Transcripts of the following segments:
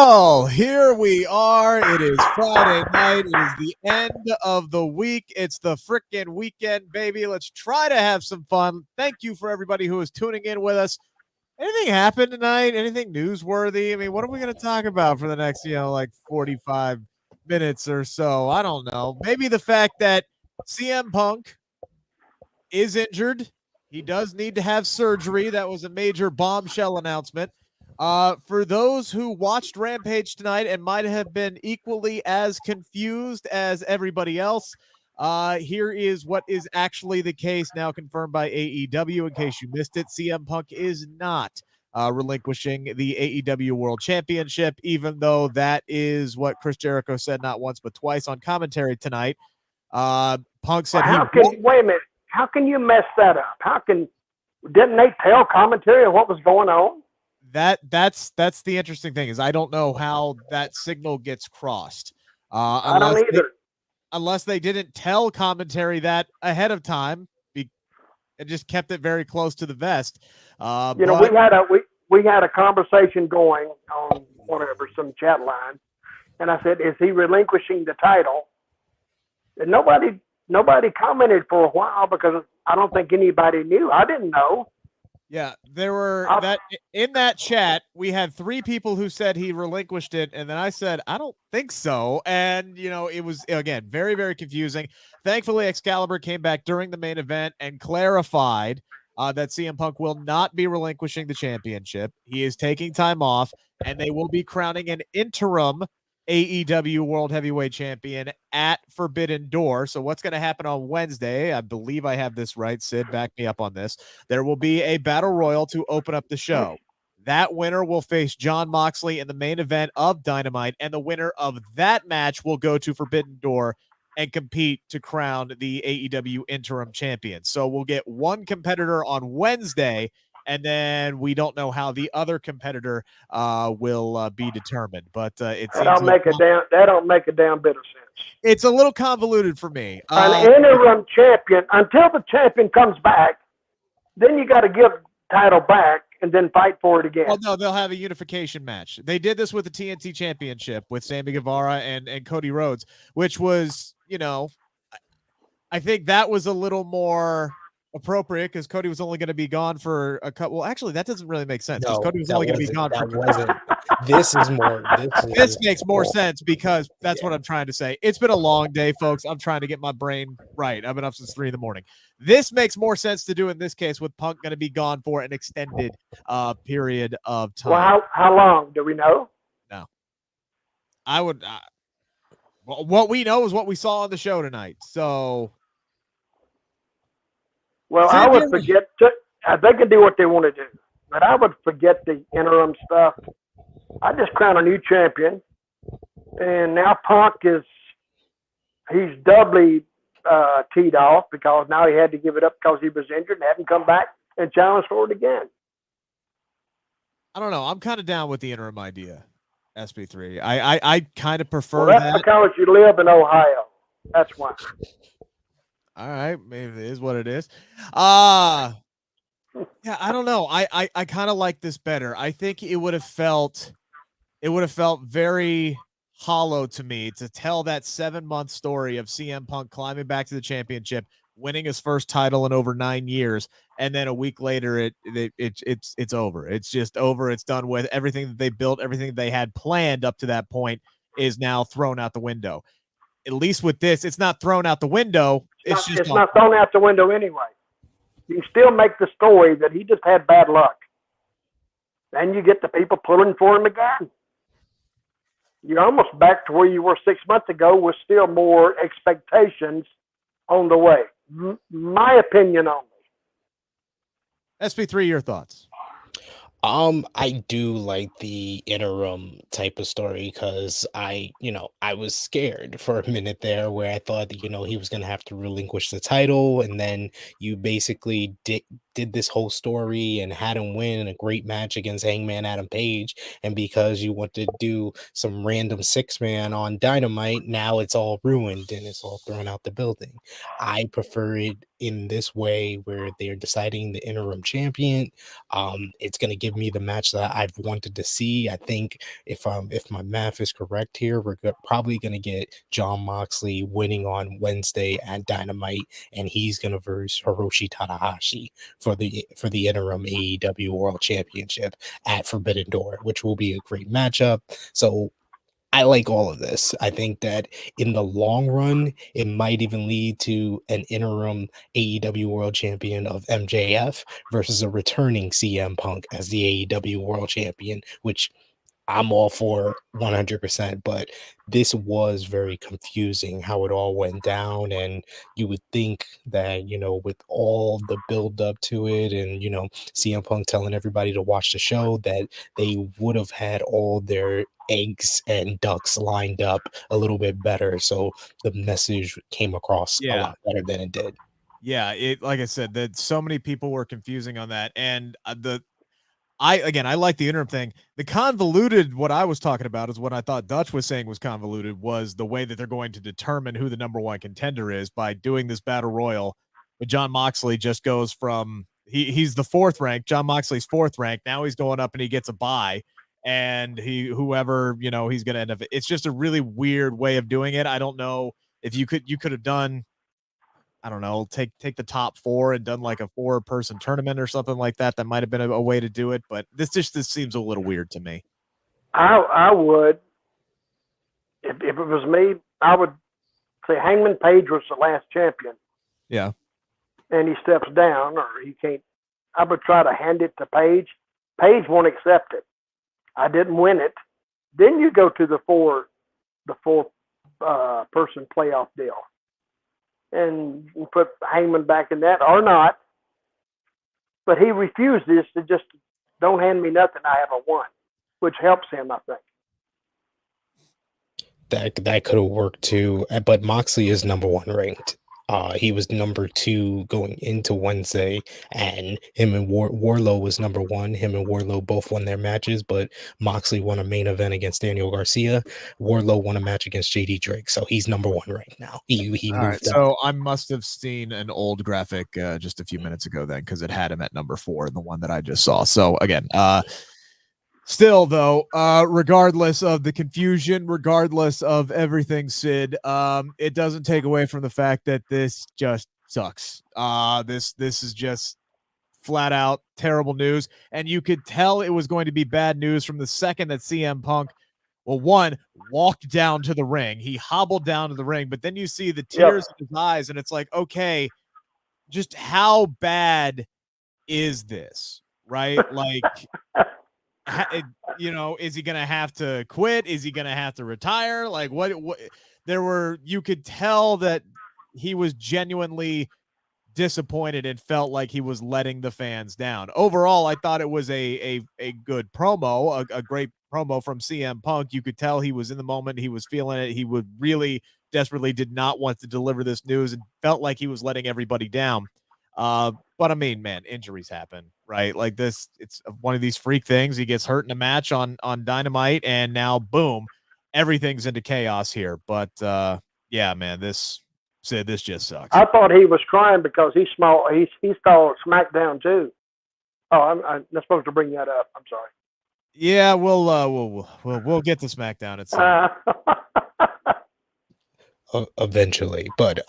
Well, here we are. It is Friday night. It is the end of the week. It's the frickin' weekend, baby. Let's try to have some fun. Thank you for everybody who is tuning in with us. Anything happened tonight? Anything newsworthy? I mean, what are we going to talk about for the next, 45 minutes or so? I don't know. Maybe the fact that CM Punk is injured. He does need to have surgery. That was a major bombshell announcement. For those who watched Rampage tonight and might have been equally as confused as everybody else, here is what is actually the case, now confirmed by AEW. In case you missed it, CM Punk is not relinquishing the AEW World Championship, even though that is what Chris Jericho said not once but twice on commentary tonight. Punk said wait a minute. How can you mess that up? Didn't they tell commentary what was going on? That's the interesting thing is I don't know how that signal gets crossed. I don't either. Unless they didn't tell commentary that ahead of time and just kept it very close to the vest. We had a conversation going on some chat line, and I said, "Is he relinquishing the title?" And nobody commented for a while because I don't think anybody knew. I didn't know. Yeah, there were in that chat, we had 3 people who said he relinquished it, and then I said, I don't think so. And, it was, again, very, very confusing. Thankfully, Excalibur came back during the main event and clarified that CM Punk will not be relinquishing the championship. He is taking time off, and they will be crowning an interim AEW World Heavyweight Champion at Forbidden Door. So what's going to happen on Wednesday? I believe I have this right. Sid, back me up on this. There will be a battle royal to open up the show. That winner will face Jon Moxley in the main event of Dynamite, and the winner of that match will go to Forbidden Door and compete to crown the AEW interim champion. So we'll get one competitor on Wednesday, and then we don't know how the other competitor will be determined. But it seems that don't make a damn bit of sense. It's a little convoluted for me. An interim champion, until the champion comes back, then you got to give the title back and then fight for it again. Well, no, they'll have a unification match. They did this with the TNT Championship with Sammy Guevara and Cody Rhodes, which was, I think that was a little more appropriate because Cody was only going to be gone for a couple. Well, actually, that doesn't really make sense because Cody was only going to be gone for. This makes more sense because that's what I'm trying to say. It's been a long day, folks. I'm trying to get my brain right. I've been up since 3 a.m. This makes more sense to do in this case with Punk going to be gone for an extended period of time. Well, how long do we know? No, I would. What we know is what we saw on the show tonight. So. Well, I would forget. They can do what they want to do, but I would forget the interim stuff. I just crown a new champion, and now Punk he's doubly teed off because now he had to give it up because he was injured and hadn't come back and challenged for it again. I don't know. I'm kind of down with the interim idea, SB3. I kind of prefer that. That's because you live in Ohio. That's why. All right, maybe it is what it is. Yeah, I don't know. I kind of like this better. I think it would have felt very hollow to me to tell that 7-month story of CM Punk climbing back to the championship, winning his first title in over 9 years, and then a week later it's over. It's just over. It's done with. Everything that they built, everything they had planned up to that point is now thrown out the window. At least with this, it's not thrown out the window. It's not thrown out the window anyway. You can still make the story that he just had bad luck. Then you get the people pulling for him again. You're almost back to where you were 6 months ago with still more expectations on the way. My opinion only. SB3, your thoughts? I do like the interim type of story because I was scared for a minute there where I thought that, he was going to have to relinquish the title, and then you basically did this whole story and had him win in a great match against Hangman Adam Page, and because you want to do some random 6-man on Dynamite, now it's all ruined and it's all thrown out the building. I prefer it in this way where they're deciding the interim champion. It's going to give me the match that I've wanted to see. I think if my math is correct here, we're probably going to get Jon Moxley winning on Wednesday at Dynamite, and he's going to verse Hiroshi Tanahashi for the interim AEW World Championship at Forbidden Door, which will be a great matchup. So I like all of this. I think that in the long run, it might even lead to an interim AEW World Champion of MJF versus a returning CM Punk as the AEW World Champion, which I'm all for 100%, but this was very confusing how it all went down. And you would think that, with all the build up to it and, CM Punk telling everybody to watch the show, that they would have had all their eggs and ducks lined up a little bit better. So the message came across a lot better than it did. Yeah, like I said, that so many people were confusing on that. And I like the interim thing. The convoluted, what I was talking about is what I thought Dutch was saying was convoluted, was the way that they're going to determine who the number one contender is by doing this battle royal. But Jon Moxley just goes from he's the 4th rank. Jon Moxley's 4th rank. Now he's going up and he gets a bye. And whoever, he's going to end up. It's just a really weird way of doing it. I don't know if you could have done, I don't know, take the top 4 and done like a 4-person tournament or something like that. That might have been a way to do it, but this seems a little weird to me. I would, if it was me, I would say Hangman Page was the last champion. Yeah. And he steps down, or he can't. I would try to hand it to Page. Page won't accept it. I didn't win it. Then you go to the 4-person playoff deal. And put Hangman back in that or not. But he refuses to just, don't hand me nothing, I haven't won, which helps him, I think. That could have worked too, but Moxley is number 1 ranked. He was number 2 going into Wednesday, and him and Warlow was number 1. Him and Warlow both won their matches, but Moxley won a main event against Daniel Garcia. Warlow won a match against JD Drake, so he's number 1 right now. He moved right, so I must have seen an old graphic just a few minutes ago then, because it had him at number 4, the one that I just saw. So again, still, though, regardless of the confusion, regardless of everything, Sid, it doesn't take away from the fact that this just sucks. This is just flat out terrible news, and you could tell it was going to be bad news from the second that CM Punk, well, one, walked down to the ring. He hobbled down to the ring, but then you see the tears in his eyes, and it's like, okay, just how bad is this, right? Like, is he going to have to quit? Is he going to have to retire? Like what you could tell that he was genuinely disappointed and felt like he was letting the fans down. Overall, I thought it was a good promo, a great promo from CM Punk. You could tell he was in the moment. He was feeling it. He would really desperately did not want to deliver this news and felt like he was letting everybody down. But I mean, man, injuries happen, right? Like this, it's one of these freak things. He gets hurt in a match on Dynamite, and now boom, everything's into chaos here. But yeah, man, this just sucks. I thought he was crying because he's small. He saw SmackDown too. Oh, I'm not supposed to bring that up. I'm sorry. Yeah, we'll get to SmackDown at some eventually, but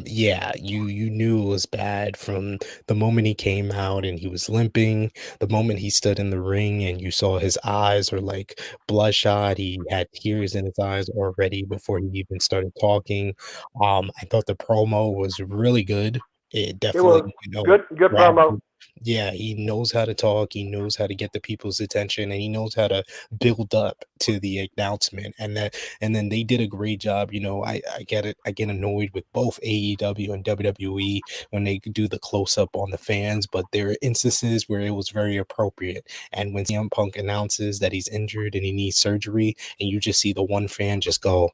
yeah, you knew it was bad from the moment he came out and he was limping. The moment he stood in the ring and you saw his eyes were like bloodshot. He had tears in his eyes already before he even started talking. I thought the promo was really good. It definitely good promo. Yeah, he knows how to talk. He knows how to get the people's attention, and he knows how to build up to the announcement. And then they did a great job. I get it. I get annoyed with both AEW and WWE when they do the close up on the fans, but there are instances where it was very appropriate. And when CM Punk announces that he's injured and he needs surgery, and you just see the one fan just go,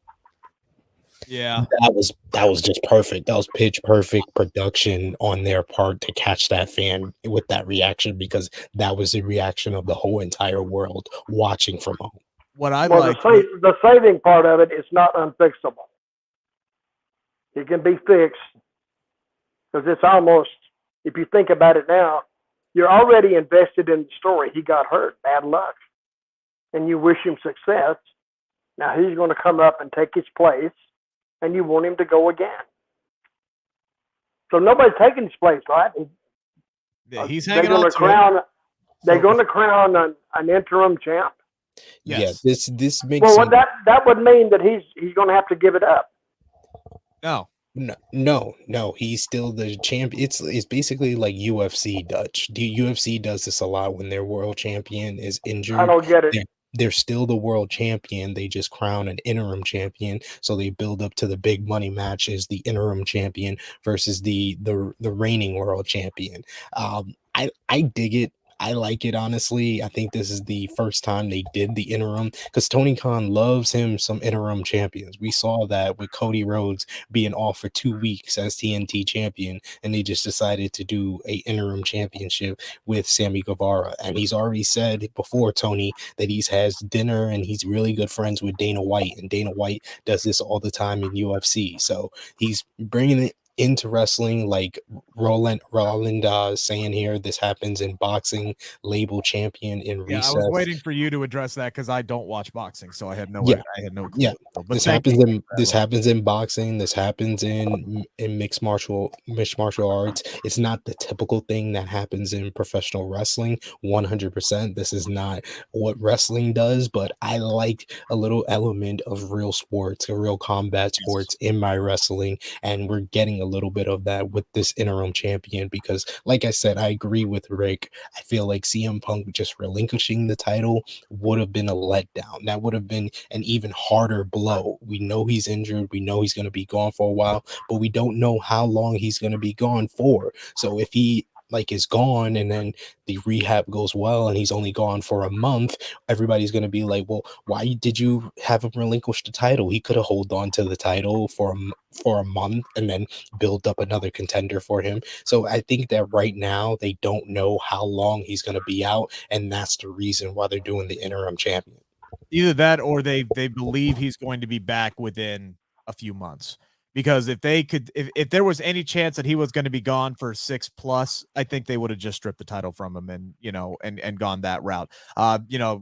Yeah. That was just perfect. That was pitch perfect production on their part to catch that fan with that reaction, because that was the reaction of the whole entire world watching from home. What I Well, like, the saving part of it is not unfixable. It can be fixed because it's almost, if you think about it now, you're already invested in the story. He got hurt, bad luck, and you wish him success. Now he's going to come up and take his place, and you want him to go again. So nobody's taking his place, right? he's They're hanging going on to to crown. it. They're going to crown an interim champ. Yes. Yeah, this makes Well, that would mean that he's going to have to give it up. No, he's still the champ. It's basically like UFC, Dutch. The UFC does this a lot when their world champion is injured. I don't get it. They're still the world champion. They just crown an interim champion. So they build up to the big money match as the interim champion versus the reigning world champion. I dig it. I like it, honestly. I think this is the first time they did the interim, because Tony Khan loves him some interim champions. We saw that with Cody Rhodes being off for 2 weeks as TNT champion, and they just decided to do a interim championship with Sammy Guevara. And he's already said before, Tony, that he's has dinner and he's really good friends with Dana White, and Dana White does this all the time in UFC. So he's bringing it into wrestling, like Roland saying here, this happens in boxing, label champion in recess. I was waiting for you to address that because I don't watch boxing, so I had no clue. Yeah, But this happens in boxing. This happens in mixed martial arts. It's not the typical thing that happens in professional wrestling. 100%. This is not what wrestling does, but I like a little element of real sports, a real combat sports in my wrestling, and we're getting a little bit of that with this interim champion, because like I said, I agree with Rick. I feel like CM Punk just relinquishing the title would have been a letdown. That would have been an even harder blow. We know he's injured. We know he's going to be gone for a while, but we don't know how long he's going to be gone for. So if he is gone and then the rehab goes well and he's only gone for a month, everybody's going to be like, well, why did you have him relinquish the title? He could have held on to the title for a month and then build up another contender for him. So I think that right now they don't know how long he's going to be out, and that's the reason why they're doing the interim champion. Either that or they believe he's going to be back within a few months. Because if there was any chance that he was going to be gone for 6+, I think they would have just stripped the title from him and gone that route.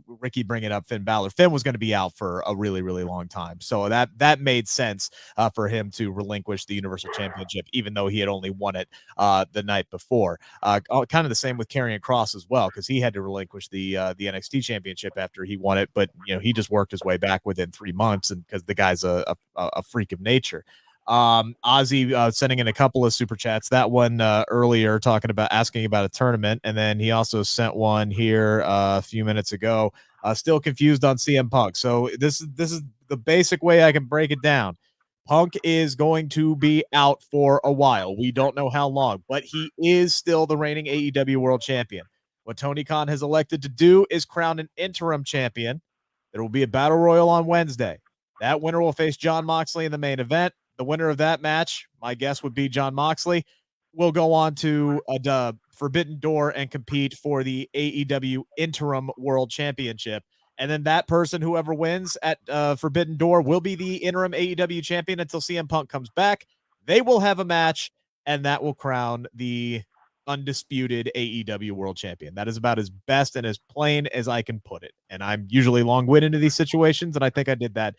Ricky bringing up Finn Balor. Finn was going to be out for a really, really long time. So that made sense for him to relinquish the Universal Championship, even though he had only won it the night before. Kind of the same with Karrion Kross as well, because he had to relinquish the NXT Championship after he won it, but he just worked his way back within 3 months, and because the guy's a freak of nature. Ozzy sending in a couple of super chats. That one earlier asking about a tournament, and then he also sent one here a few minutes ago. Still confused on CM Punk. So this is the basic way I can break it down. Punk is going to be out for a while. We don't know how long, but he is still the reigning AEW World Champion. What Tony Khan has elected to do is crown an interim champion. There will be a battle royal on Wednesday. That winner will face Jon Moxley in the main event. The winner of that match, my guess would be Jon Moxley, will go on to a Forbidden Door and compete for the AEW Interim World Championship. And then that person, whoever wins at Forbidden Door, will be the interim AEW champion until CM Punk comes back. They will have a match, and that will crown the undisputed AEW World Champion. That is about as best and as plain as I can put it. And I'm usually long-winded in these situations, and I think I did that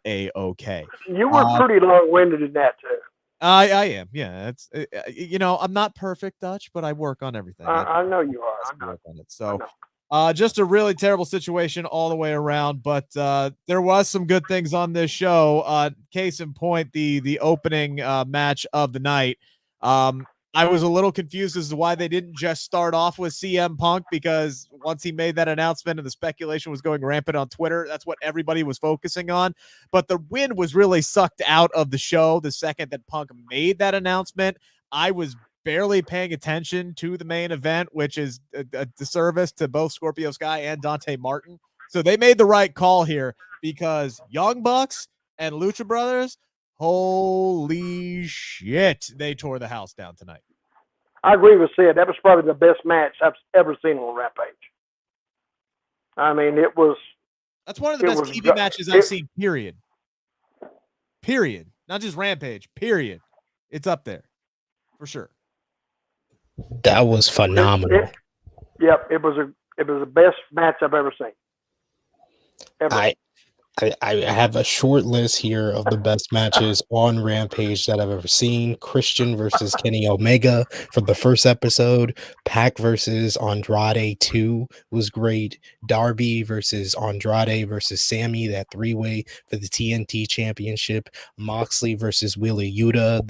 a-okay. You were pretty long-winded in that too. I am, yeah. It's I'm not perfect, Dutch, but I work on everything. I know you are. I know. Work on it. So, just a really terrible situation all the way around. But there was some good things on this show. Case in point, the opening match of the night. I was a little confused as to why they didn't just start off with CM Punk, because once he made that announcement and the speculation was going rampant on Twitter, that's what everybody was focusing on. But the wind was really sucked out of the show the second that Punk made that announcement. I was barely paying attention to the main event, which is a disservice to both Scorpio Sky and Dante Martin. So they made the right call here, because Young Bucks and Lucha Brothers, Holy shit. They tore the house down tonight. I agree with Sid. That was probably the best match I've ever seen on Rampage. I mean, it was. That's one of the best TV matches I've seen, period. Period. Not just Rampage, period. It's up there for sure. That was phenomenal. It was the best match I've ever seen. Ever. I have a short list here of the best matches on Rampage that I've ever seen. Christian versus Kenny Omega for the first episode. Pac versus Andrade 2 was great. Darby versus Andrade versus Sammy, that three-way for the TNT Championship. Moxley versus Wheeler Yuta,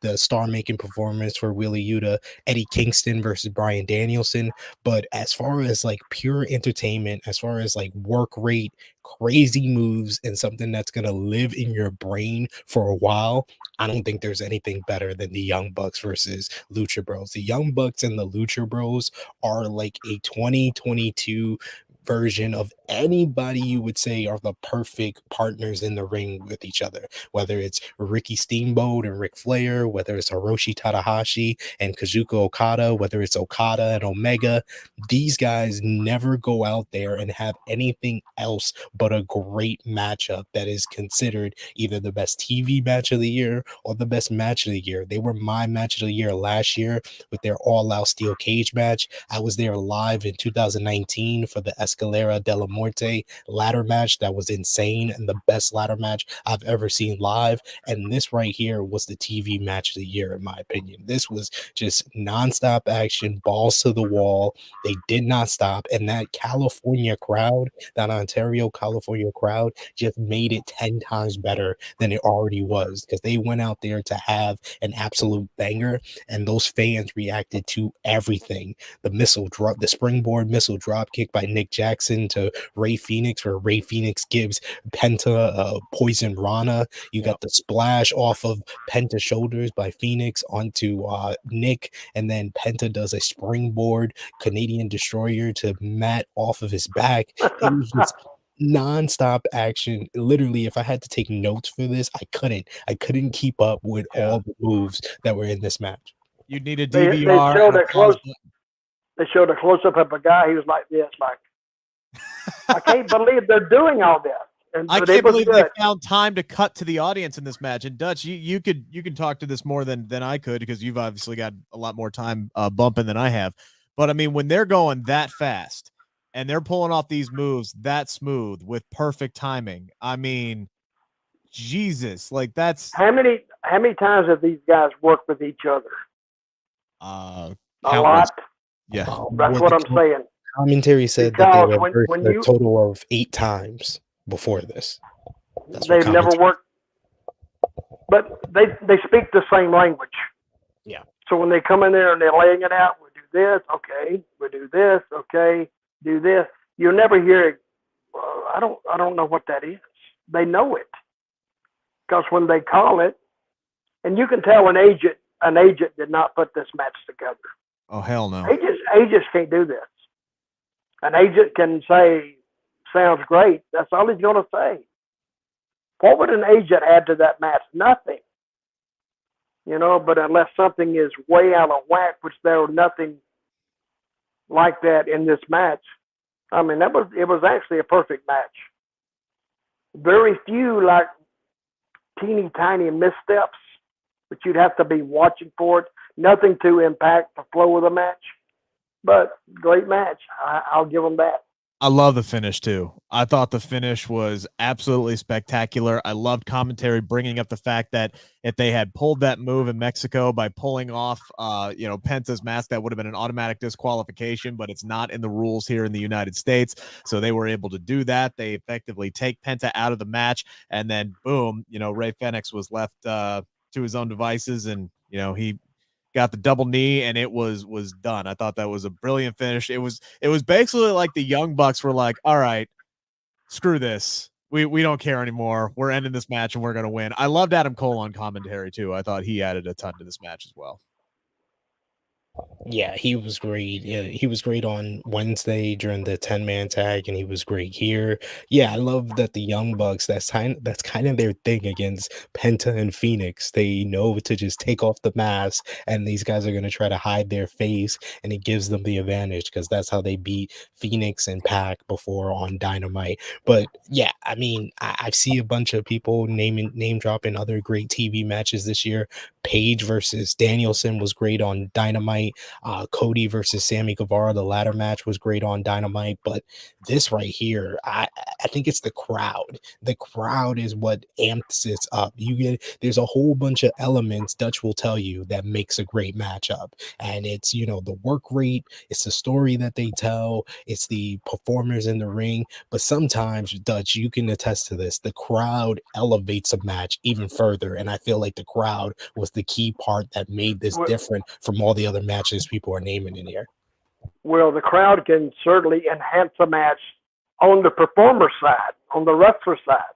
the star-making performance for Wheeler Yuta. Eddie Kingston versus Bryan Danielson. But as far as like pure entertainment, as far as like work rate, crazy moves, and something that's going to live in your brain for a while, I don't think there's anything better than the Young Bucks versus Lucha Bros. The Young Bucks and the Lucha Bros are like a 2022 version of anybody you would say are the perfect partners in the ring with each other, whether it's Ricky Steamboat and Ric Flair, whether it's Hiroshi Tanahashi and Kazuchika Okada, whether it's Okada and Omega. These guys never go out there and have anything else but a great matchup that is considered either the best TV match of the year or the best match of the year. They were my match of the year last year with their all-out steel cage match. I was there live in 2019 for the Escalera de la Muerte ladder match. That was insane and the best ladder match I've ever seen live. And this right here was the TV match of the year, in my opinion. This was just nonstop action, balls to the wall. They did not stop. And that California crowd, that Ontario, California crowd, just made it 10 times better than it already was, because they went out there to have an absolute banger, and those fans reacted to everything. The springboard missile drop kick by Nick Jackson to Ray Phoenix, where Ray Phoenix gives Penta poison Rana. You got the splash off of Penta's shoulders by Phoenix onto Nick, and then Penta does a springboard Canadian Destroyer to Matt off of his back. It was just non-stop action. Literally, if I had to take notes for this, I couldn't keep up with all the moves that were in this match. You'd need a DVR. They showed a close-up of a guy. He was like this, like, I can't believe they're doing all this. And I can't believe they found time to cut to the audience in this match. And Dutch, you can talk to this more than I could, because you've obviously got a lot more time bumping than I have. But I mean, when they're going that fast and they're pulling off these moves that smooth with perfect timing, I mean, Jesus, like that's how many times have these guys worked with each other? A lot. Yeah, that's what I'm saying. Commentary said that they were a total of 8 times before this. They've never worked, but they speak the same language. Yeah. So when they come in there and they're laying it out, we do this, okay. We do this, okay. Do this. You'll never hear it. I don't know what that is. They know it, because when they call it, and you can tell an agent did not put this match together. Oh, hell no. Agents can't do this. An agent can say, sounds great. That's all he's going to say. What would an agent add to that match? Nothing. But unless something is way out of whack, which there was nothing like that in this match. I mean, it was actually a perfect match. Very few, like, teeny tiny missteps, but you'd have to be watching for it. Nothing to impact the flow of the match, but great match. I'll give them that. I love the finish too. I thought the finish was absolutely spectacular. I loved commentary bringing up the fact that if they had pulled that move in Mexico by pulling off, Penta's mask, that would have been an automatic disqualification, but it's not in the rules here in the United States. So they were able to do that. They effectively take Penta out of the match, and then boom, Ray Phoenix was left to his own devices, and he got the double knee, and it was done. I thought that was a brilliant finish. It was basically like the Young Bucks were like, all right, screw this. We don't care anymore. We're ending this match and we're going to win. I loved Adam Cole on commentary too. I thought he added a ton to this match as well. Yeah, he was great. Yeah, he was great on Wednesday during the 10-man tag, and he was great here. Yeah, I love that the Young Bucks, that's kind of their thing against Penta and Phoenix. They know to just take off the mask, and these guys are gonna try to hide their face, and it gives them the advantage because that's how they beat Phoenix and Pac before on Dynamite. But yeah, I mean, I see a bunch of people name dropping other great TV matches this year. Page versus Danielson was great on Dynamite. Cody versus Sammy Guevara, the ladder match was great on Dynamite, but this right here, I think it's the crowd. The crowd is what amps it up. There's a whole bunch of elements Dutch will tell you that makes a great matchup, and it's the work rate, it's the story that they tell, it's the performers in the ring. But sometimes, Dutch, you can attest to this. The crowd elevates a match even further, and I feel like the crowd was the key part that made this different from all the other matches people are naming in here. Well, the crowd can certainly enhance a match on the performer side, on the wrestler side,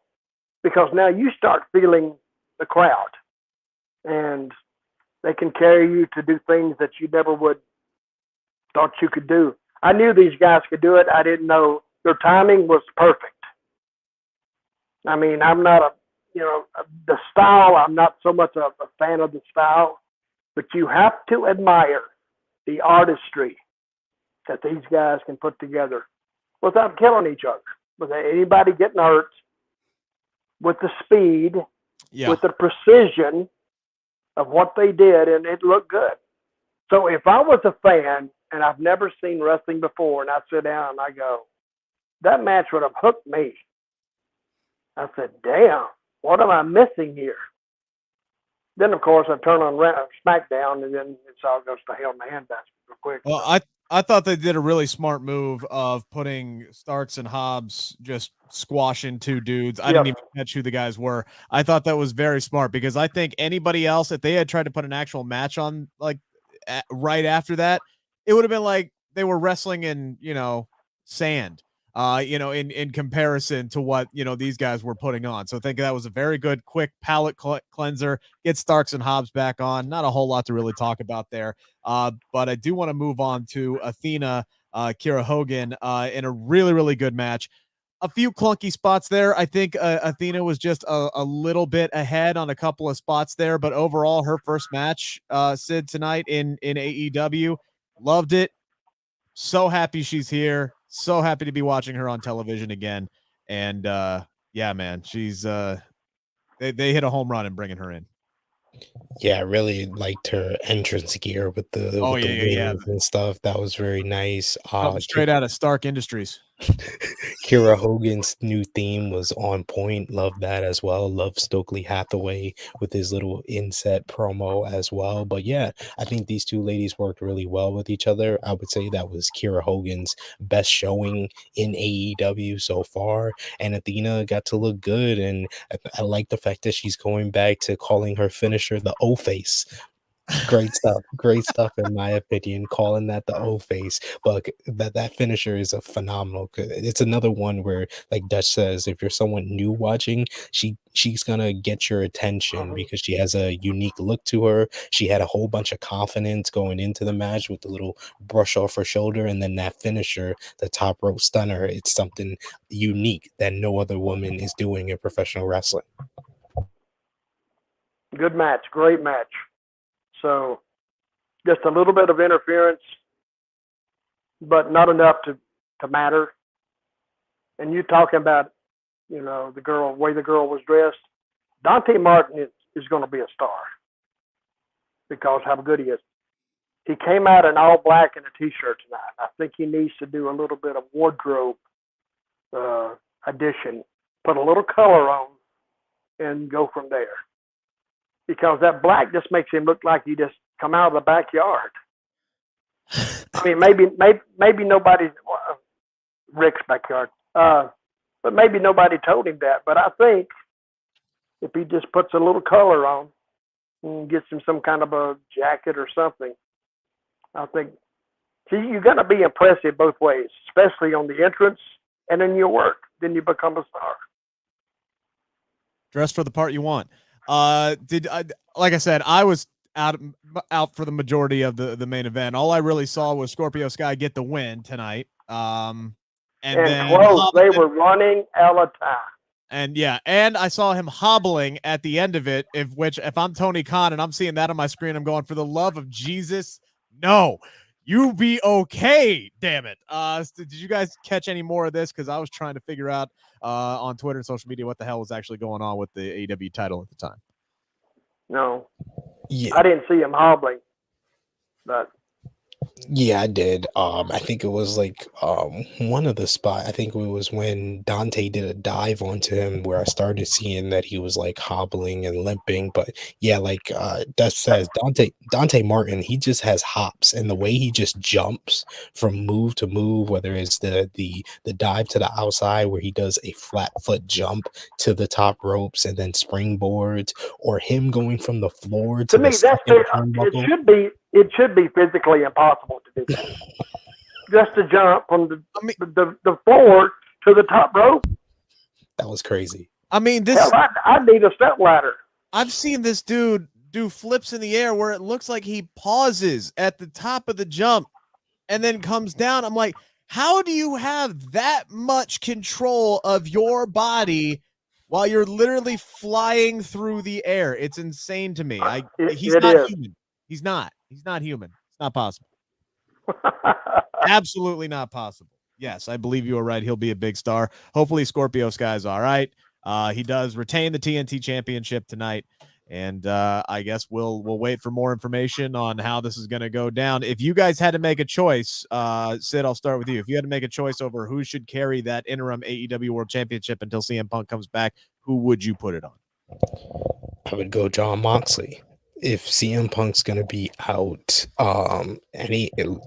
because now you start feeling the crowd, and they can carry you to do things that you never would thought you could do. I knew these guys could do it. I didn't know their timing was perfect. I mean, I'm not the style, I'm not so much a fan of the style, but you have to admire the artistry that these guys can put together without killing each other, without anybody getting hurt, with the speed, with the precision of what they did, and it looked good. So if I was a fan and I've never seen wrestling before, and I sit down and I go, that match would have hooked me. I said, damn, what am I missing here? Then, of course, I turn on SmackDown, and then it all goes to hell in the handbasket real quick. Well, I thought they did a really smart move of putting Starks and Hobbs just squashing two dudes. I didn't even catch who the guys were. I thought that was very smart because I think anybody else, if they had tried to put an actual match on like right after that, it would have been like they were wrestling in, sand. In comparison to what, these guys were putting on. So I think that was a very good, quick palate cleanser. Get Starks and Hobbs back on. Not a whole lot to really talk about there. But I do want to move on to Athena, Kira Hogan, in a really, really good match. A few clunky spots there. I think Athena was just a little bit ahead on a couple of spots there, but overall, her first match, Sid, tonight in AEW, loved it. So happy she's here. So happy to be watching her on television again. And yeah, man, she's they hit a home run in bringing her in. Yeah, I really liked her entrance gear with the wings and stuff. That was very nice. Straight out of Stark Industries. Kira Hogan's new theme was on point. Love that as well. Love Stokely Hathaway with his little inset promo as well. But yeah, I think these two ladies worked really well with each other. I would say that was Kira Hogan's best showing in AEW so far. And Athena got to look good. And I like the fact that she's going back to calling her finisher the O-Face. Great stuff in my opinion, calling that the O-Face. But that finisher is a phenomenal. It's another one where, like Dutch says, if you're someone new watching, she's gonna get your attention because she has a unique look to her. She had a whole bunch of confidence going into the match with the little brush off her shoulder, and then that finisher, the top rope stunner, it's something unique that no other woman is doing in professional wrestling. Good match, great match. So just a little bit of interference, but not enough to matter. And you talking about, the way the girl was dressed. Dante Martin is going to be a star because how good he is. He came out in all black and a T-shirt tonight. I think he needs to do a little bit of wardrobe addition, put a little color on, and go from there. Because that black just makes him look like he just come out of the backyard. I mean, maybe nobody, Rick's backyard, but maybe nobody told him that. But I think if he just puts a little color on and gets him some kind of a jacket or something, I think, you're going to be impressive both ways, especially on the entrance and in your work. Then you become a star. Dress for the part you want. Like I said, I was out for the majority of the main event. All I really saw was Scorpio Sky get the win tonight. And then close. They were running out of time. And and I saw him hobbling at the end of it, if I'm Tony Khan and I'm seeing that on my screen, I'm going, for the love of Jesus, no, you be okay, damn it. Did you guys catch any more of this? Because I was trying to figure out on Twitter and social media what the hell was actually going on with the AEW title at the time. No. Yeah. I didn't see him hobbling, but yeah, I did. I think it was like one of the spot. I think it was when Dante did a dive onto him where I started seeing that he was like hobbling and limping. But yeah, like Dutch says, Dante Martin, he just has hops, and the way he just jumps from move to move, whether it's the dive to the outside where he does a flat foot jump to the top ropes and then springboards, or him going from the floor to me, it should be physically impossible to do that. Just to jump from the floor to the top rope. That was crazy. I mean, this. Hell, I need a step ladder. I've seen this dude do flips in the air where it looks like he pauses at the top of the jump and then comes down. I'm like, how do you have that much control of your body while you're literally flying through the air? It's insane to me. He's not human. He's not. He's not human. It's not possible. Absolutely not possible. Yes, I believe you are right. He'll be a big star. Hopefully Scorpio Sky's all right. He does retain the TNT championship tonight. And I guess we'll wait for more information on how this is going to go down. If you guys had to make a choice, Sid, I'll start with you. If you had to make a choice over who should carry that interim AEW World Championship until CM Punk comes back, who would you put it on? I would go Jon Moxley. If CM Punk's going to be out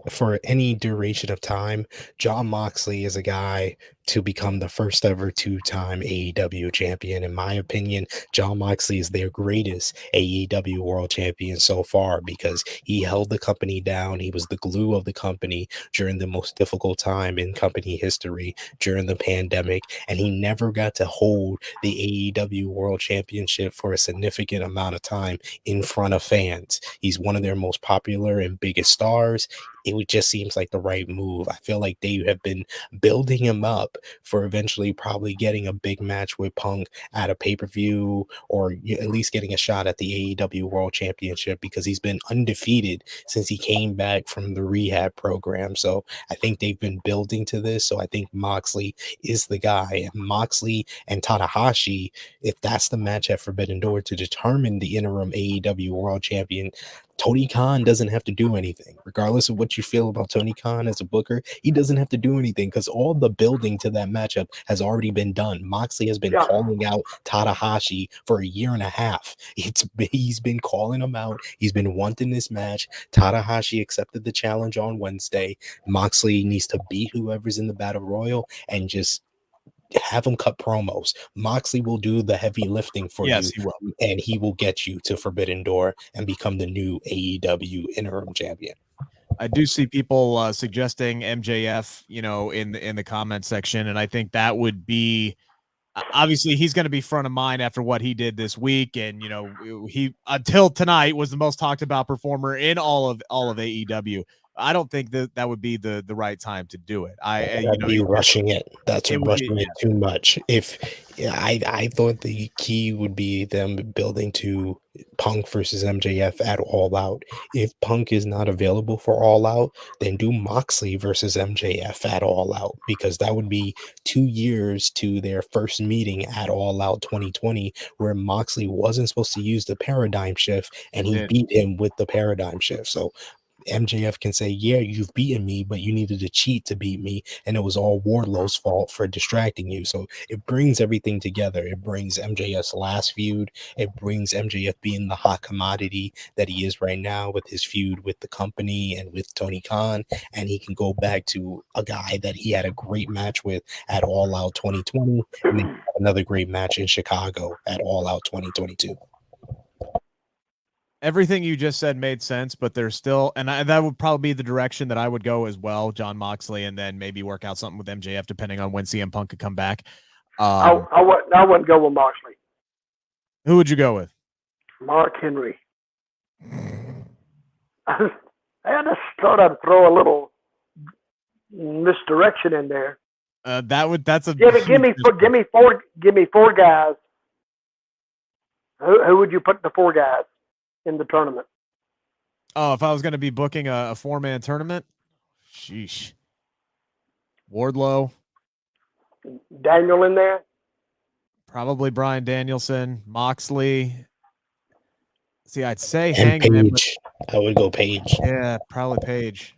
for any duration of time, Jon Moxley is a guy to become the first ever two-time AEW champion. In my opinion, Jon Moxley is their greatest AEW world champion so far because he held the company down. He was the glue of the company during the most difficult time in company history during the pandemic, and he never got to hold the AEW world championship for a significant amount of time in front of fans. He's one of their most popular and biggest stars. It just seems like the right move. I feel like they have been building him up for eventually probably getting a big match with Punk at a pay-per-view, or at least getting a shot at the AEW World Championship, because he's been undefeated since he came back from the rehab program. So I think they've been building to this. So I think Moxley is the guy. And Moxley and Tanahashi, if that's the match at Forbidden Door to determine the interim AEW World Champion, Tony Khan doesn't have to do anything. Regardless of what you feel about Tony Khan as a booker, he doesn't have to do anything because all the building to that matchup has already been done. Moxley has been calling out Tanahashi for a year and a half. He's been calling him out. He's been wanting this match. Tanahashi accepted the challenge on Wednesday. Moxley needs to beat whoever's in the Battle Royal and just have him cut promos. Moxley will do the heavy lifting for you. He will. And he will get you to Forbidden Door and become the new AEW interim champion. I do see people suggesting MJF, in the comment section, and I think that would be obviously he's going to be front of mind after what he did this week, and he until tonight was the most talked about performer in all of AEW. I don't think that would be the right time to do it. That'd be rushing it. That's rushing it too much. I thought the key would be them building to Punk versus MJF at All Out. If Punk is not available for All Out, then do Moxley versus MJF at All Out, because that would be 2 years to their first meeting at All Out 2020, where Moxley wasn't supposed to use the paradigm shift, and he beat him with the paradigm shift. So MJF can say, yeah, you've beaten me, but you needed to cheat to beat me, and it was all Wardlow's fault for distracting you. So it brings everything together. It brings MJF's last feud. It brings MJF being the hot commodity that he is right now with his feud with the company and with Tony Khan, and he can go back to a guy that he had a great match with at All Out 2020, and then another great match in Chicago at All Out 2022. Everything you just said made sense, but there's still, and that would probably be the direction that I would go as well, Jon Moxley, and then maybe work out something with MJF depending on when CM Punk could come back. I wouldn't go with Moxley. Who would you go with? Mark Henry. I had to start to throw a little misdirection in there. That's a Give me four guys. Who would you put the four guys in the tournament? Oh, if I was going to be booking a 4-man tournament, sheesh. Wardlow, Daniel in there. probably Bryan Danielson, Moxley. See, I'd say And Hangman. Page. I would go Page. Yeah, probably Page.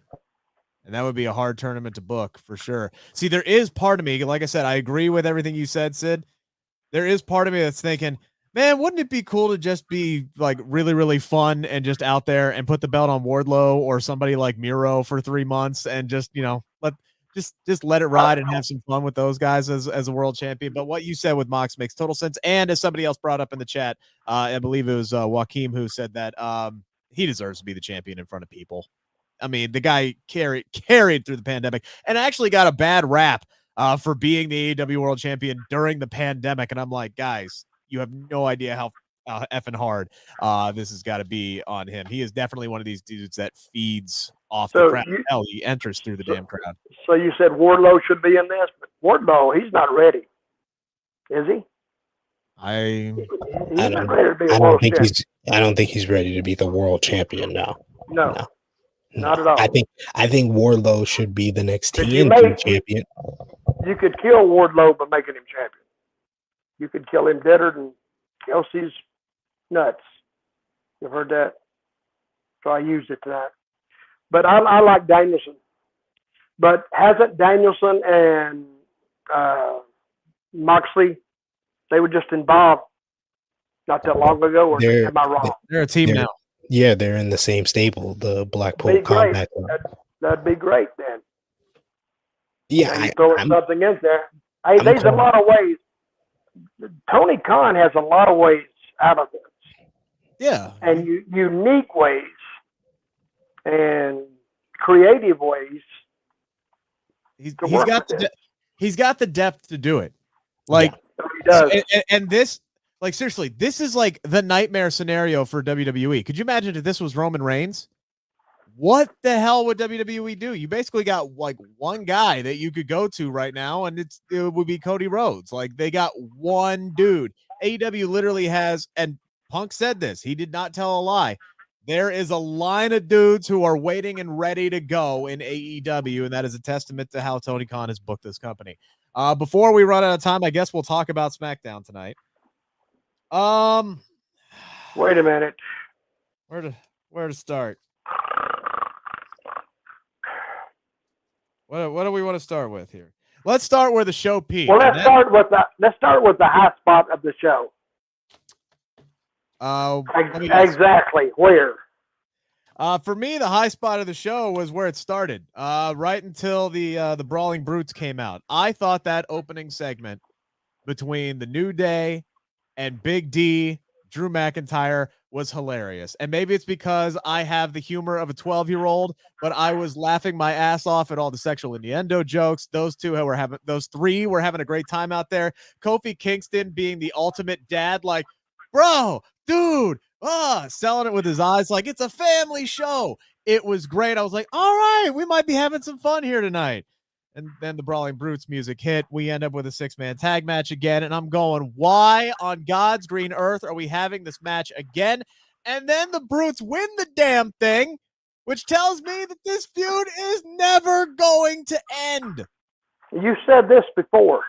And that would be a hard tournament to book for sure. See, there is part of me, like I said, I agree with everything you said, Sid. There is part of me that's thinking, man, wouldn't it be cool to just be like really, really fun and just out there and put the belt on Wardlow or somebody like Miro for 3 months and just, let it ride and have some fun with those guys as a world champion. But what you said with Mox makes total sense. And as somebody else brought up in the chat, I believe it was Joaquim who said that he deserves to be the champion in front of people. I mean, the guy carried through the pandemic and actually got a bad rap for being the AEW World Champion during the pandemic. And I'm like, guys, you have no idea how effing hard this has got to be on him. He is definitely one of these dudes that feeds off the crowd. Hell, he enters through the damn crowd. So you said Wardlow should be in this, but Wardlow, he's not ready, is he? I don't think he's ready to be the world champion now. No. Not at all. I think Wardlow should be the next TNT champion. You could kill Wardlow by making him champion. You could kill him deader than Kelsey's nuts. You've heard that? So I used it tonight. But I like Danielson. But hasn't Danielson and Moxley, they were just involved not that long ago, or am I wrong? They're a team now. Yeah, they're in the same stable, the Blackpool Combat. That'd be great then. Yeah, throwing something in there. Hey, there's a lot of ways. Tony Khan has a lot of ways out of this. Yeah, and unique ways and creative ways. He's got the depth to do it. Like he does. And this. Like, seriously, this is like the nightmare scenario for WWE. Could you imagine if this was Roman Reigns? What the hell would WWE do? You basically got like one guy that you could go to right now, and it would be Cody Rhodes. Like, they got one dude. AEW literally has, and Punk said this. He did not tell a lie. There is a line of dudes who are waiting and ready to go in AEW, and that is a testament to how Tony Khan has booked this company. Before we run out of time, I guess we'll talk about SmackDown tonight. Wait a minute. Where to start? What do we want to start with here? Let's start where the show peaked. Well, let's start with the high spot of the show. Exactly where? For me, the high spot of the show was where it started. Right until the Brawling Brutes came out. I thought that opening segment between the New Day and Big D, Drew McIntyre, was hilarious. And maybe it's because I have the humor of a 12-year-old, but I was laughing my ass off at all the sexual innuendo jokes. Those three were having a great time out there. Kofi Kingston being the ultimate dad, like, bro, dude, selling it with his eyes like it's a family show. It was great. I was like, all right, we might be having some fun here tonight. And then the Brawling Brutes music hit. We end up with a 6-man tag match again. And I'm going, why on God's green earth are we having this match again? And then the Brutes win the damn thing, which tells me that this feud is never going to end. You said this before.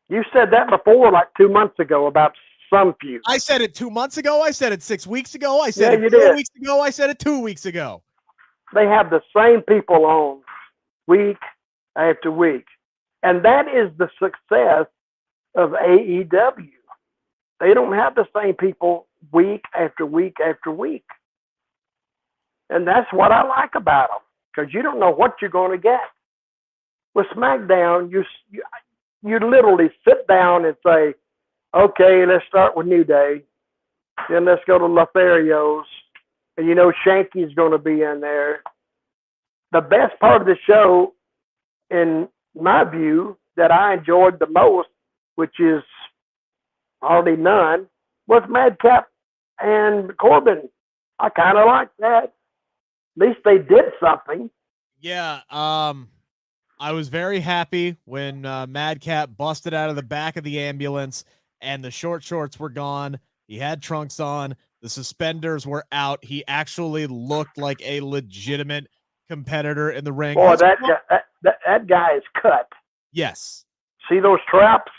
You said that before, like 2 months ago, about some feud. I said it 2 months ago. I said it 6 weeks ago. I said it 4 weeks ago. I said it 2 weeks ago. They have the same people on week after week. And that is the success of AEW. They don't have the same people week after week after week. And that's what I like about them, because you don't know what you're going to get. With SmackDown, you literally sit down and say, okay, let's start with New Day. Then let's go to Lotharios. And you know Shanky's going to be in there. The best part of the show, in my view, that I enjoyed the most, which is hardly none, was Madcap and Corbin I kind of like that. At least they did something. Yeah. I was very happy when Madcap busted out of the back of the ambulance and the short shorts were gone. He had trunks on. The suspenders were out. He actually looked like a legitimate competitor in the ring. Boy, that guy is cut. Yes. See those traps?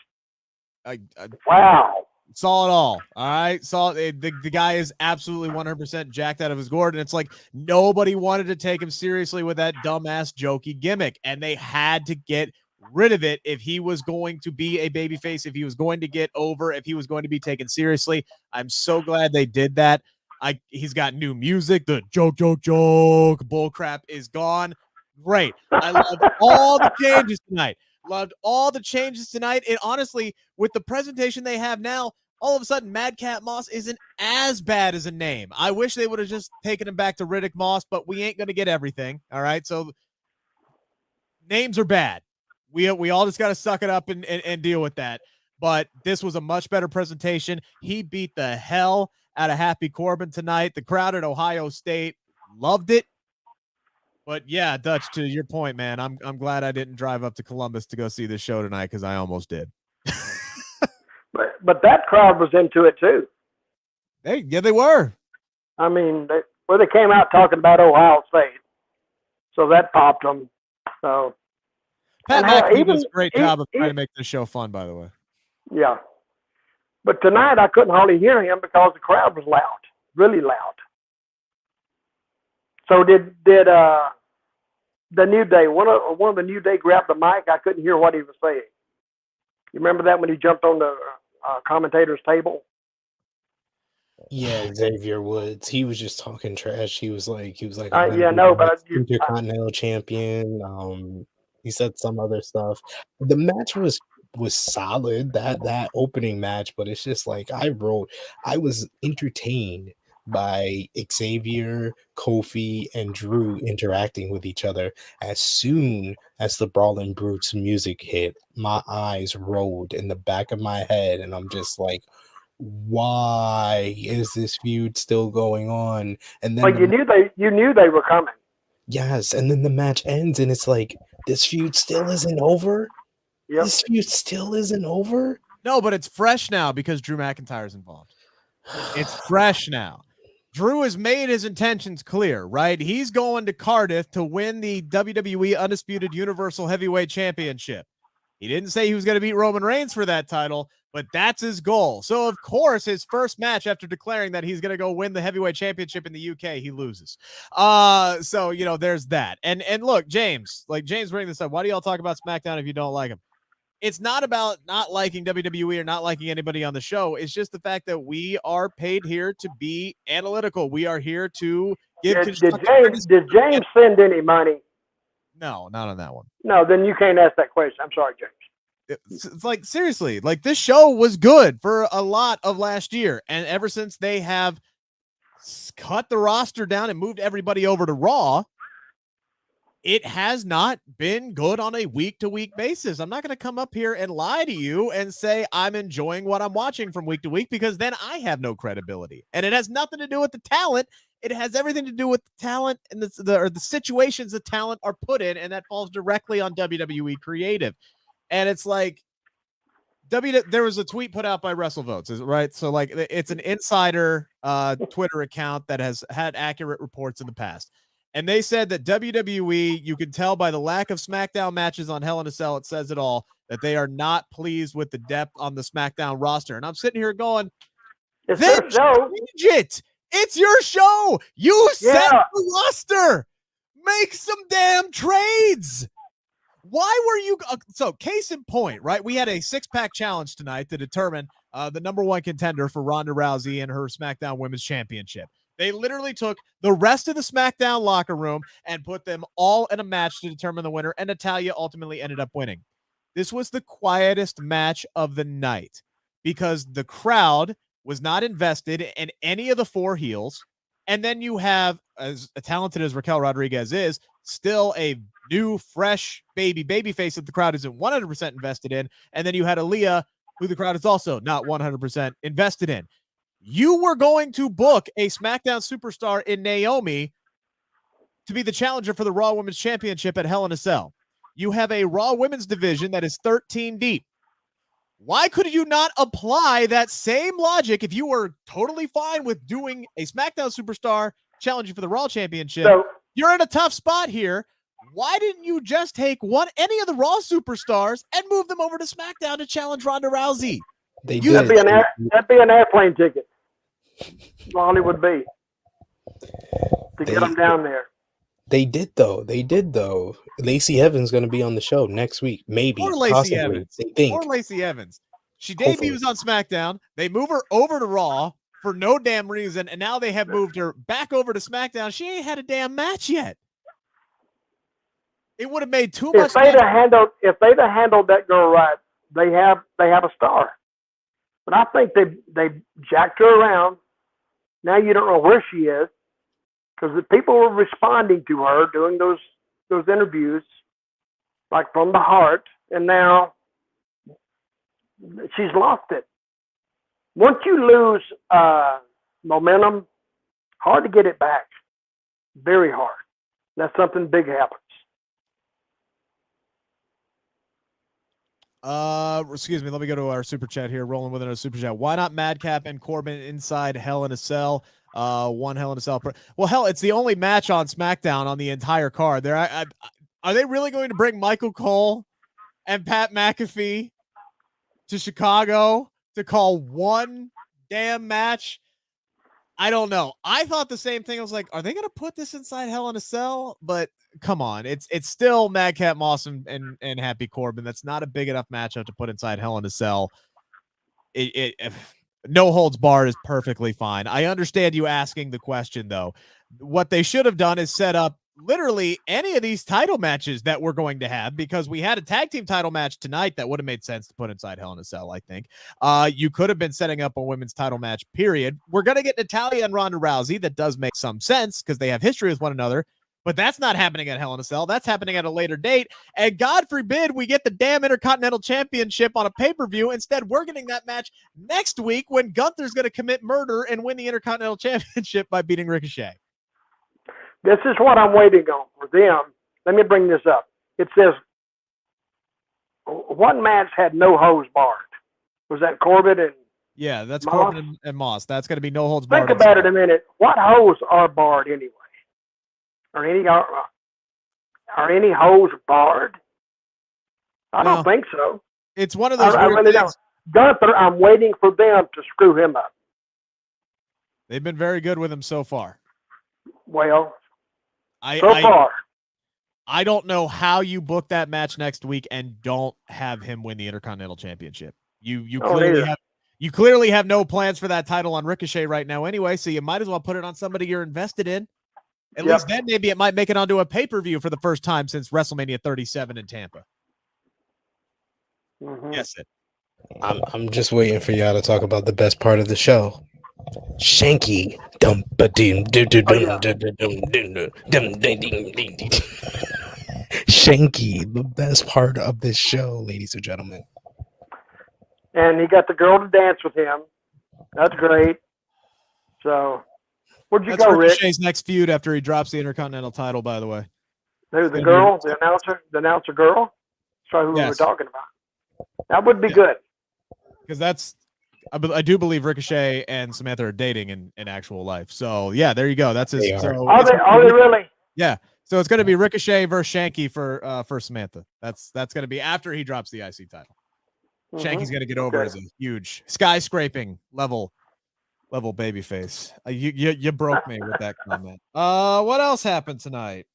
Wow. Saw it all. All right. Saw it. The guy is absolutely 100% jacked out of his gourd. And it's like nobody wanted to take him seriously with that dumbass jokey gimmick. And they had to get rid of it if he was going to be a babyface, if he was going to get over, if he was going to be taken seriously. I'm so glad they did that. He's got new music. The joke bull crap is gone. Great. I love all the changes tonight. Loved all the changes tonight. And honestly, with the presentation they have now, all of a sudden, Madcap Moss isn't as bad as a name. I wish they would have just taken him back to Riddick Moss, but we ain't going to get everything. All right. So names are bad. We all just got to suck it up and deal with that. But this was a much better presentation. He beat the hell out of Happy Corbin tonight. The crowd at Ohio State loved it. But yeah, Dutch, to your point, man, I'm glad I didn't drive up to Columbus to go see this show tonight because I almost did. but that crowd was into it too. They were. I mean, they came out talking about Ohio State, so that popped them. So Pat McAfee does a great job of trying to make this show fun, by the way. Yeah, but tonight I couldn't hardly hear him because the crowd was loud, really loud. So did the New Day, one of the New Day grabbed the mic? I couldn't hear what he was saying. You remember that when he jumped on the commentator's table? Yeah, Xavier Woods. He was just talking trash. He was like, Intercontinental champion. He said some other stuff. The match was solid, that opening match, but it's just like I was entertained by Xavier, Kofi, and Drew interacting with each other. As soon as the Brawling Brutes music hit, my eyes rolled in the back of my head, and I'm just like, why is this feud still going on? And then you knew they were coming. Yes, and then the match ends, and it's like, this feud still isn't over? Yep. This feud still isn't over? No, but it's fresh now because Drew McIntyre's involved. It's fresh now. Drew has made his intentions clear, right? He's going to Cardiff to win the WWE Undisputed Universal Heavyweight Championship. He didn't say he was going to beat Roman Reigns for that title, but that's his goal. So, of course, his first match after declaring that he's going to go win the heavyweight championship in the UK, he loses. So, there's that. And look, James bringing this up. Why do y'all talk about SmackDown if you don't like him? It's not about not liking WWE or not liking anybody on the show. It's just the fact that we are paid here to be analytical. We are here to give. Did James send any money? No, not on that one. No, then you can't ask that question. I'm sorry, James. It's like, seriously, like this show was good for a lot of last year. And ever since they have cut the roster down and moved everybody over to Raw, it has not been good on a week-to-week basis. I'm not going to come up here and lie to you and say I'm enjoying what I'm watching from week to week because then I have no credibility. And it has nothing to do with the talent. It has everything to do with the talent and the situations the talent are put in, and that falls directly on WWE creative. And it's like there was a tweet put out by WrestleVotes, right? So like it's an insider Twitter account that has had accurate reports in the past. And they said that WWE, you can tell by the lack of SmackDown matches on Hell in a Cell, it says it all, that they are not pleased with the depth on the SmackDown roster. And I'm sitting here going, then change it. It's your show. You set the roster. Make some damn trades. Why were you so case in point, right? We had a 6-pack challenge tonight to determine the number one contender for Ronda Rousey and her SmackDown Women's Championship. They literally took the rest of the SmackDown locker room and put them all in a match to determine the winner, and Natalya ultimately ended up winning. This was the quietest match of the night because the crowd was not invested in any of the 4 heels. And then you have, as talented as Raquel Rodriguez is, still a new, fresh baby face that the crowd isn't 100% invested in. And then you had Aaliyah, who the crowd is also not 100% invested in. You were going to book a SmackDown superstar in Naomi to be the challenger for the Raw Women's Championship at Hell in a Cell. You have a Raw Women's division that is 13 deep. Why could you not apply that same logic if you were totally fine with doing a SmackDown superstar challenging for the Raw Championship? So, you're in a tough spot here. Why didn't you just take any of the Raw superstars and move them over to SmackDown to challenge Ronda Rousey? They that'd did. be an airplane ticket. All it would be to get them down there. They did though. Lacey Evans going to be on the show next week, maybe. Or Lacey possibly, Evans. They think. Or Lacey Evans. She Hopefully. debuts on SmackDown. They move her over to Raw for no damn reason, and now they have moved her back over to SmackDown. She ain't had a damn match yet. It would have made too much sense. If they'd have handled that girl right, they have a star. But I think they jacked her around. Now you don't know where she is because the people were responding to her doing those interviews, like from the heart, and now she's lost it. Once you lose momentum, hard to get it back. Very hard. That's something big happens. Excuse me. Let me go to our super chat here. Rolling within our super chat. Why not Madcap and Corbin inside Hell in a Cell? One Hell in a Cell. Well, hell, it's the only match on SmackDown on the entire card. Are they really going to bring Michael Cole and Pat McAfee to Chicago to call one damn match? I don't know. I thought the same thing. I was like, are they going to put this inside Hell in a Cell? But come on, it's still Madcap Moss and Happy Corbin. That's not a big enough matchup to put inside Hell in a Cell. No holds barred is perfectly fine. I understand you asking the question though. What they should have done is set up literally any of these title matches that we're going to have, because we had a tag team title match tonight that would have made sense to put inside Hell in a Cell. I think you could have been setting up a women's title match, period. We're going to get Natalya and Ronda Rousey. That does make some sense because they have history with one another, but that's not happening at Hell in a Cell. That's happening at a later date. And God forbid we get the damn Intercontinental Championship on a pay-per-view. Instead, we're getting that match next week when Gunther's going to commit murder and win the Intercontinental Championship by beating Ricochet. This is what I'm waiting on for them. Let me bring this up. It says one match had no hose barred. Was that Corbin and Yeah, that's Moss? Corbin and Moss. That's going to be no holds barred. Think about it a minute. What hose are barred anyway? Are any hose barred? I don't think so. It's one of those I weird really things. don't. Gunther, I'm waiting for them to screw him up. They've been very good with him so far. Well, I don't know how you book that match next week and don't have him win the Intercontinental Championship. You clearly have no plans for that title on Ricochet right now anyway, so you might as well put it on somebody you're invested in. At least then maybe it might make it onto a pay-per-view for the first time since WrestleMania 37 in Tampa. Mm-hmm. Yes, it. I'm just waiting for y'all to talk about the best part of the show. Shanky. Shanky, the best part of this show, ladies and gentlemen. And he got the girl to dance with him. That's great. So, where'd you go, Rick? Ricochet's next feud after he drops the Intercontinental title, by the way. Who, the girl? The announcer girl? Sorry, who we were talking about. That would be good. Because I do believe Ricochet and Samantha are dating in actual life. So, yeah, there you go. That's his. So are they really? Yeah. So it's going to be Ricochet versus Shanky for Samantha. That's going to be after he drops the IC title. Mm-hmm. Shanky's going to get over as a huge skyscraping level babyface. You broke me with that comment. What else happened tonight?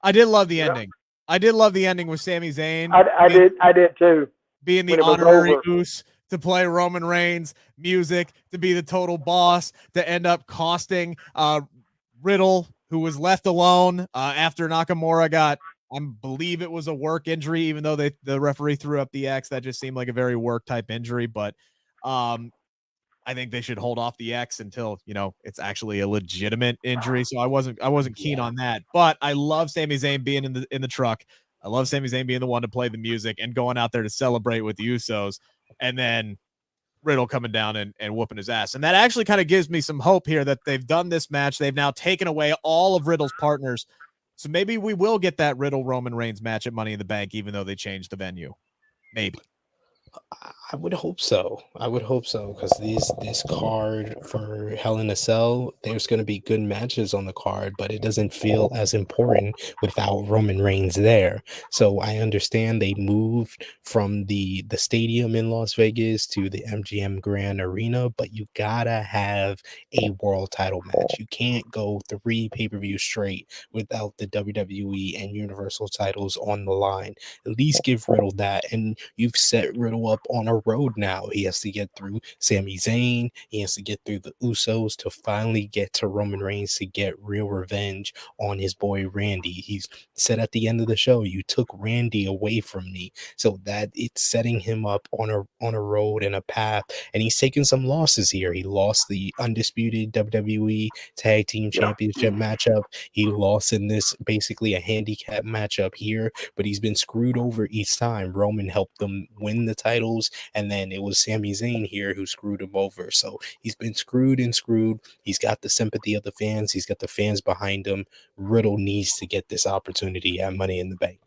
I did love the ending. I did love the ending with Sami Zayn. I did too. Being the honorary Uso to play Roman Reigns, music to be the total boss, to end up costing Riddle, who was left alone after Nakamura got, I believe it was a work injury, even though the referee threw up the X. That just seemed like a very work type injury. But I think they should hold off the X until, it's actually a legitimate injury. So I wasn't keen on that, but I love Sami Zayn being in the truck. I love Sami Zayn being the one to play the music and going out there to celebrate with the Usos. and then Riddle coming down and whooping his ass. And that actually kind of gives me some hope here that they've done this match. They've now taken away all of Riddle's partners. So maybe we will get that Riddle-Roman Reigns match at Money in the Bank, even though they changed the venue. Maybe. I would hope so. I would hope so, because this card for Hell in a Cell, there's going to be good matches on the card, but it doesn't feel as important without Roman Reigns there. So I understand they moved from the stadium in Las Vegas to the MGM Grand Arena, but you gotta have a world title match. You can't go 3 pay-per-views straight without the WWE and Universal titles on the line. At least give Riddle that, and you've set Riddle up on a road now. He has to get through Sami Zayn. He has to get through the Usos to finally get to Roman Reigns to get real revenge on his boy Randy. He's said at the end of the show, "You took Randy away from me," so that it's setting him up on a road and a path. And he's taken some losses here. He lost the undisputed WWE Tag Team Championship matchup. He lost in this basically a handicap matchup here, but he's been screwed over each time. Roman helped them win the titles, and then it was Sami Zayn here who screwed him over. So he's been screwed and screwed. He's got the sympathy of the fans. He's got the fans behind him. Riddle needs to get this opportunity at Money in the Bank.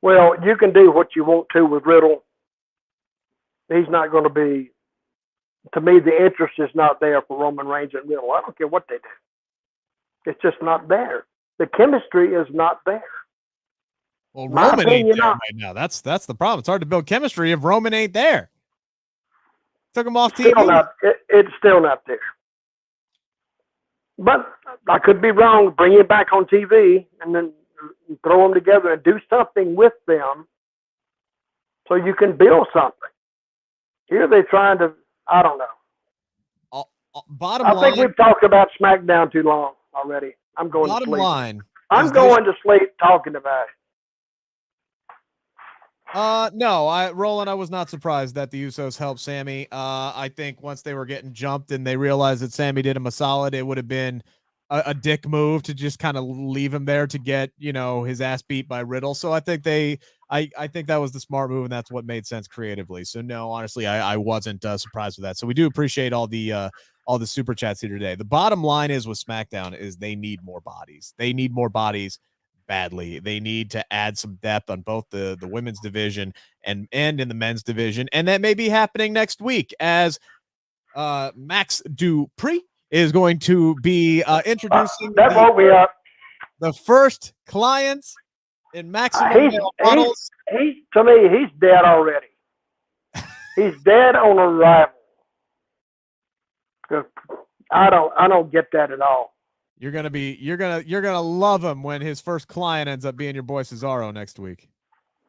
Well, you can do what you want to with Riddle. He's not going to be, to me, the interest is not there for Roman Reigns and Riddle. I don't care what they do. It's just not there. The chemistry is not there. Well, Roman ain't there right now. That's the problem. It's hard to build chemistry if Roman ain't there. Took him off TV. It's still not there. But I could be wrong. Bring him back on TV and then throw them together and do something with them so you can build something. Here they're trying to, I don't know. Bottom line, I think we've talked about SmackDown too long already. I'm going to sleep. Bottom line. I'm going to sleep talking about it. No, Roland, I was not surprised that the Usos helped Sammy. I think once they were getting jumped and they realized that Sammy did him a solid, it would have been a dick move to just kind of leave him there to get, his ass beat by Riddle. So I think I think that was the smart move, and that's what made sense creatively. So no, honestly, I wasn't surprised with that. So we do appreciate all the super chats here today. The bottom line is with SmackDown is they need more bodies. They need more bodies badly. They need to add some depth on both the women's division and in the men's division. And that may be happening next week as Max Dupree is going to be introducing the first clients in Maximum Models. To me, he's dead already. He's dead on arrival. I don't get that at all. You're gonna love him when his first client ends up being your boy Cesaro next week.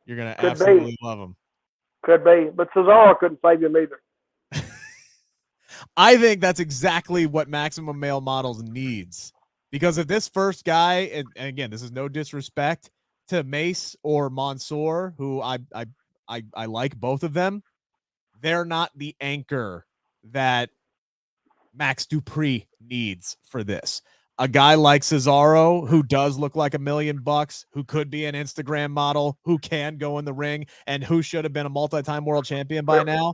You're gonna absolutely love him. Could be, but Cesaro couldn't save him either. I think that's exactly what Maximum Male Models needs, because if this first guy, and again, this is no disrespect to Mace or Mansoor, who I like both of them, they're not the anchor that Max Dupree needs for this. A guy like Cesaro, who does look like $1 million, who could be an Instagram model, who can go in the ring, and who should have been a multi-time world champion by now.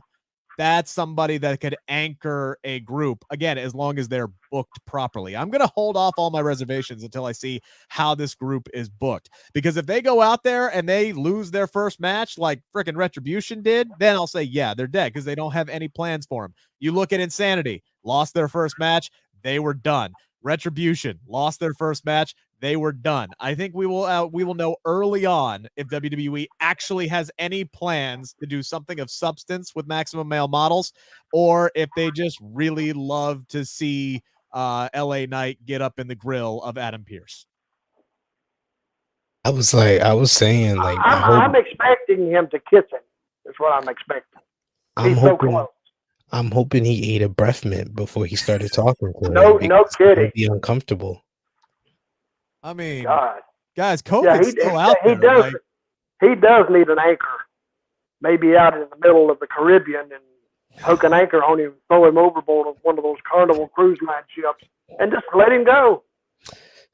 That's somebody that could anchor a group, again, as long as they're booked properly. I'm going to hold off all my reservations until I see how this group is booked. Because if they go out there and they lose their first match like freaking Retribution did, then I'll say, yeah, they're dead because they don't have any plans for them. You look at Insanity, lost their first match, they were done. Retribution lost their first match, they were done. I think we will know early on if WWE actually has any plans to do something of substance with Maximum Male Models, or if they just really love to see LA Knight get up in the grill of Adam Pearce. I'm expecting him to kiss him. That's what I'm expecting. So close. I'm hoping he ate a breath mint before he started talking to him. No kidding. He'd be uncomfortable. I mean, God. Guys, COVID's still out there. He does need an anchor. Maybe out in the middle of the Caribbean and hook an anchor on him, throw him overboard of one of those Carnival cruise line ships, and just let him go.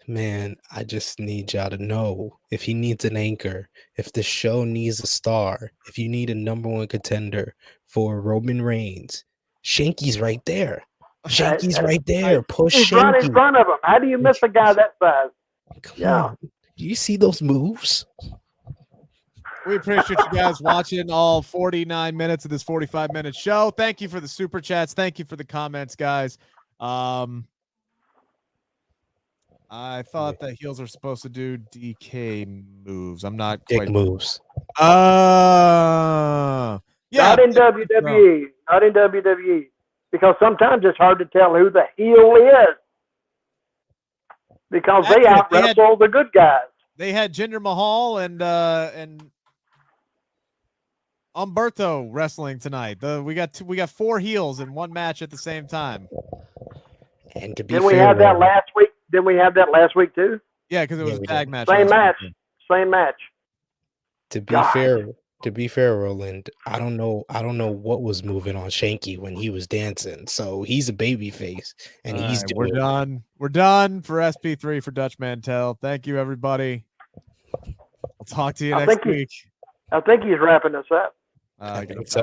Man, I just need y'all to know, if he needs an anchor, if the show needs a star, if you need a #1 contender for Roman Reigns. Shanky's right there. Shanky's right there. Push He's Shanky. right in front of him. How do you miss a guy that size? Come on. Do you see those moves? We appreciate you guys watching all 49 minutes of this 45-minute show. Thank you for the super chats. Thank you for the comments, guys. I thought that heels are supposed to do DK moves. I'm not Dick quite moves. Yeah. Not in WWE. Not in WWE. Because sometimes it's hard to tell who the heel is. Because they out-wrestle the good guys. They had Jinder Mahal and Umberto wrestling tonight. We got 4 heels in one match at the same time. And to be Didn't fair, we have that last week? Didn't we have that last week too? Yeah, because it was a tag match. Same match. To be fair, Roland, I don't know what was moving on Shanky when he was dancing. So he's a baby face, and he's doing. We're done. We're done for SP3 for Dutch Mantell. Thank you, everybody. I'll talk to you next week. I think he's wrapping us up. I think so.